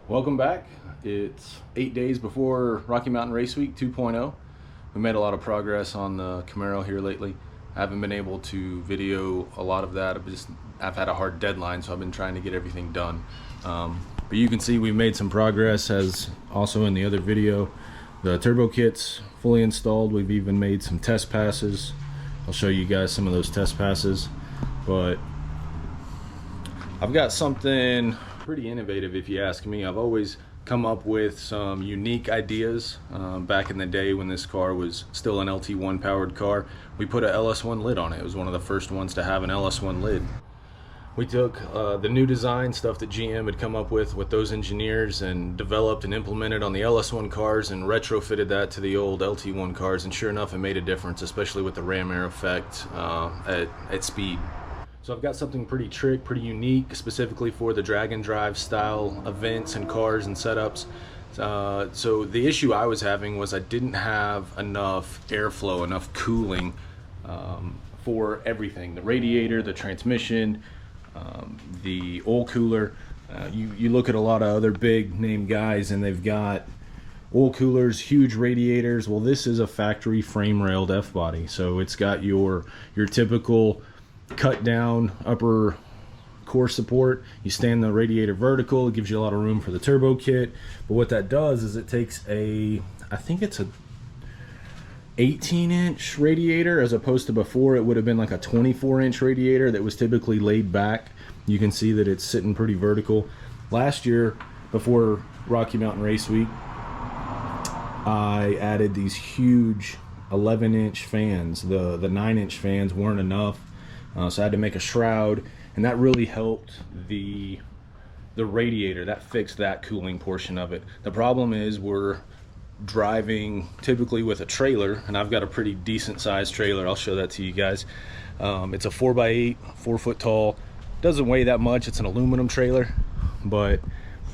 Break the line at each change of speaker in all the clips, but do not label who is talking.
Welcome back. It's 8 days before Rocky Mountain Race Week 2.0. We made a lot of progress on the Camaro here lately. I haven't been able to video a lot of that. I've had a hard deadline, so I've been trying to get everything done. But you can see we've made some progress, as also in the other video. The turbo kit's fully installed. We've even made some test passes. I'll show you guys some of those test passes. But I've got something pretty innovative, if you ask me. I've always come up with some unique ideas. Back in the day when this car was still an LT1 powered car, we put a LS1 lid on it. It was one of the first ones to have an LS1 lid. We took the new design stuff that GM had come up with those engineers and developed and implemented on the LS1 cars and retrofitted that to the old LT1 cars, and sure enough, it made a difference, especially with the ram air effect at speed. So I've got something pretty unique, specifically for the drag and drive style events and cars and setups. So the issue I was having was I didn't have enough airflow, enough cooling for everything. The radiator, the transmission, the oil cooler. You look at a lot of other big name guys and they've got oil coolers, huge radiators. Well, this is a factory frame railed F-body. So it's got your typical cut down upper core support. You stand the radiator vertical, it gives you a lot of room for the turbo kit. But what that does is it takes I think it's a 18-inch radiator, as opposed to before it would have been like a 24-inch radiator that was typically laid back. You can see that it's sitting pretty vertical. Last year, before Rocky Mountain Race Week, I added these huge 11-inch fans. The 9-inch fans weren't enough. So I had to make a shroud, and that really helped the radiator. That fixed that cooling portion of it. The problem is we're driving typically with a trailer, and I've got a pretty decent sized trailer. I'll show that to you guys. It's a 4x8, 4 foot tall. Doesn't weigh that much. It's an aluminum trailer, but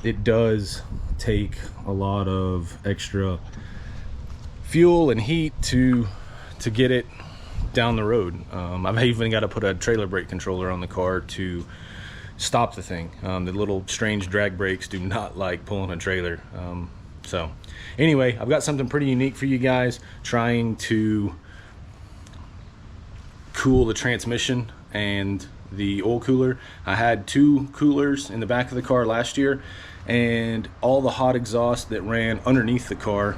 it does take a lot of extra fuel and heat to get it down the road. I've even got to put a trailer brake controller on the car to stop the thing. The little strange drag brakes do not like pulling a trailer. So anyway, I've got something pretty unique for you guys, trying to cool the transmission and the oil cooler. I had 2 coolers in the back of the car last year, and all the hot exhaust that ran underneath the car,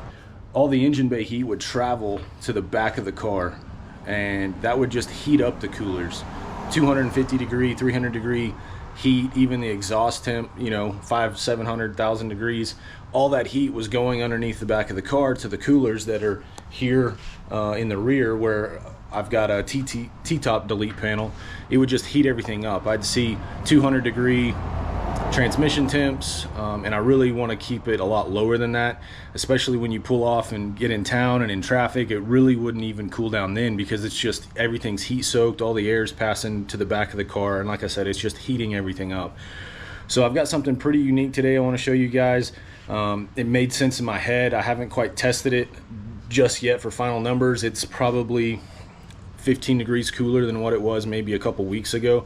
all the engine bay heat would travel to the back of the car, and that would just heat up the coolers. 250 degree, 300 degree heat, even the exhaust temp, 500, 700, 1,000 degrees. All that heat was going underneath the back of the car to the coolers that are here in the rear, where I've got a T-top delete panel. It would just heat everything up. I'd see 200 degree transmission temps, and I really want to keep it a lot lower than that, especially when you pull off and get in town and in traffic. It really wouldn't even cool down then, because it's just everything's heat soaked, all the air's passing to the back of the car, and like I said, it's just heating everything up. So I've got something pretty unique today I want to show you guys. It made sense in my head. I haven't quite tested it just yet for final numbers. It's probably 15 degrees cooler than what it was maybe a couple weeks ago.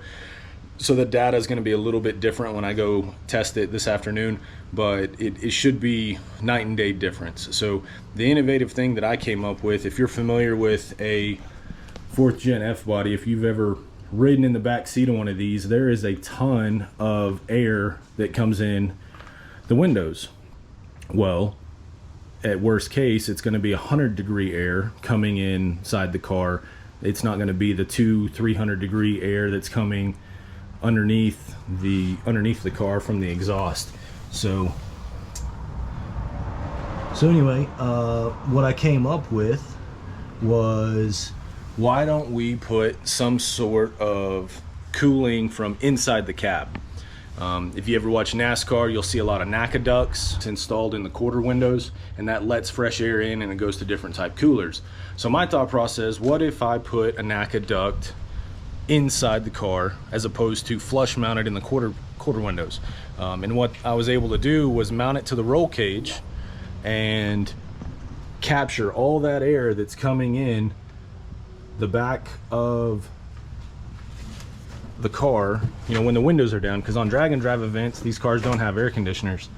So the data is going to be a little bit different when I go test it this afternoon, but it should be night and day difference. So the innovative thing that I came up with, if you're familiar with a 4th gen F-body, if you've ever ridden in the back seat of one of these, there is a ton of air that comes in the windows. Well, at worst case, it's going to be 100 degree air coming inside the car. It's not going to be the 200-300 degree air that's coming underneath the car from the exhaust. So anyway, what I came up with was, why don't we put some sort of cooling from inside the cab? If you ever watch NASCAR, you'll see a lot of NACA ducts. It's installed in the quarter windows, and that lets fresh air in, and it goes to different type coolers. So my thought process, what if I put a NACA duct inside the car as opposed to flush mounted in the quarter windows? And what I was able to do was mount it to the roll cage and capture all that air that's coming in the back of the car, when the windows are down, because on drag and drive events these cars don't have air conditioners.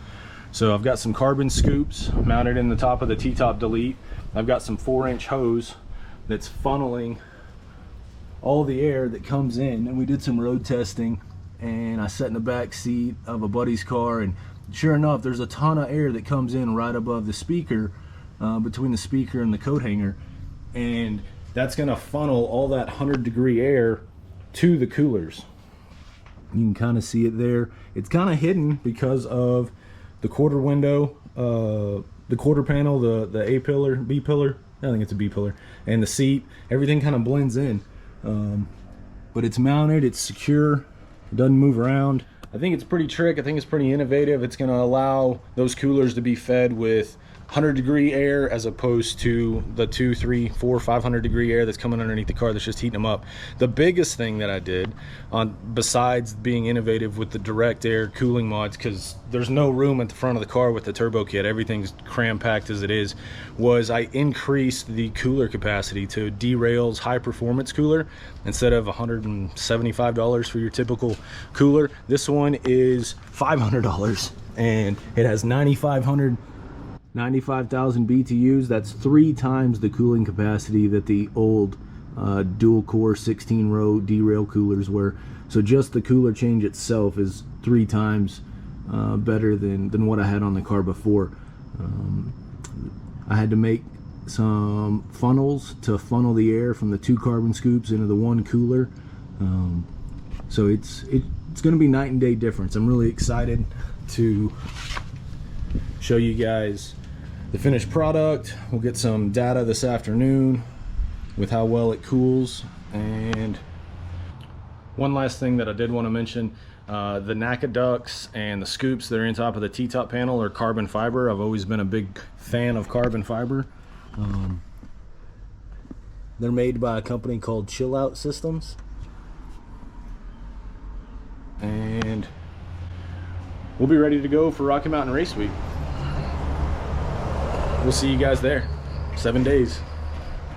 So I've got some carbon scoops mounted in the top of the T-top delete. I've got some 4-inch hose that's funneling all the air that comes in, and we did some road testing, and I sat in the back seat of a buddy's car, and sure enough, there's a ton of air that comes in right above the speaker, between the speaker and the coat hanger, and that's going to funnel all that 100-degree air to the coolers. You can kind of see it there. It's kind of hidden because of the quarter window, the quarter panel, the A pillar, B pillar, I think it's a B pillar, and the seat. Everything kind of blends in, but it's mounted, it's secure, it doesn't move around. I think it's pretty trick. I think it's pretty innovative. It's going to allow those coolers to be fed with 100-degree air as opposed to the 200, 300, 400, 500-degree air that's coming underneath the car that's just heating them up. The biggest thing that I did, besides being innovative with the direct air cooling mods, because there's no room at the front of the car with the turbo kit, everything's cram-packed as it is, was I increased the cooler capacity to derail's high-performance cooler. Instead of $175 for your typical cooler, this one is $500, and it has 95,000 BTUs. That's 3 times the cooling capacity that the old dual core 16-row derail coolers were. So just the cooler change itself is 3 times better than what I had on the car before. I had to make some funnels to funnel the air from the 2 carbon scoops into the 1 cooler. So it's going to be night and day difference. I'm really excited to show you guys the finished product. We'll get some data this afternoon with how well it cools. And one last thing that I did want to mention, the NACA ducts and the scoops that are in top of the T-top panel are carbon fiber. I've always been a big fan of carbon fiber. They're made by a company called Chillout Systems, and we'll be ready to go for Rocky Mountain Race Week. We'll see you guys there. 7 days.